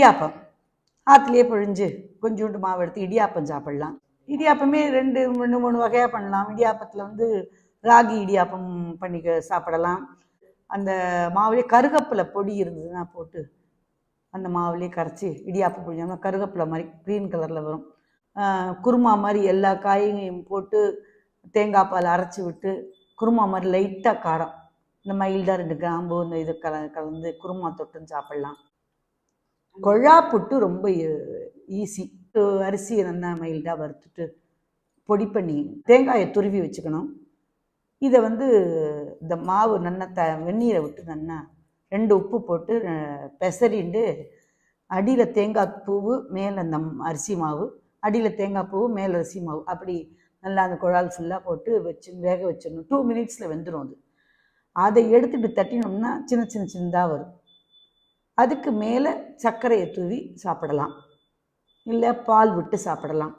இடியாப்பம் ஆற்றுலேயே பிழிஞ்சு கொஞ்சோண்டு மாவு எடுத்து இடியாப்பம் சாப்பிட்லாம். இடியாப்பமே ரெண்டு மூணு வகையாக பண்ணலாம். இடியாப்பத்தில் வந்து ராகி இடியாப்பம் பண்ணி சாப்பிடலாம். அந்த மாவுலேயே கருகப்பிலை பொடி இருந்ததுன்னா போட்டு அந்த மாவுலேயே கரைச்சி இடியாப்பம் பிழிஞ்சோம்னா கருகப்பிலை மாதிரி க்ரீன் கலரில் வரும். குருமா மாதிரி எல்லா காயையும் போட்டு தேங்காய் பால் அரைச்சி விட்டு குருமா மாதிரி லைட்டாக காரம், இந்த மைல்டாக 2 கிராம்பு இந்த இது கலந்து குருமா தொட்டுன்னு சாப்பிட்லாம். கொழா புட்டு ரொம்ப ஈஸி. அரிசியை நல்லா மைல்டாக வறுத்துட்டு பொடி பண்ணி தேங்காயை துருவி வச்சுக்கணும். இதை வந்து இந்த மாவு நல்லா வெந்நீரை விட்டு நல்லா 2 உப்பு போட்டு பெசரிண்டு அடியில் தேங்காய் பூவு மேலே அந்த அரிசி மாவு, அடியில் தேங்காய் பூவு மேலே அரிசி மாவு, அப்படி நல்லா அந்த குழால் ஃபுல்லாக போட்டு வச்சு வேக வச்சிடணும். 2 மினிட்ஸில் வெந்துடும் அது. அதை எடுத்துகிட்டு தட்டினோம்னா சின்னதாக வரும். அதுக்கு மேலே சர்க்கரையை தூவி சாப்பிடலாம், இல்லை பால் விட்டு சாப்பிடலாம்.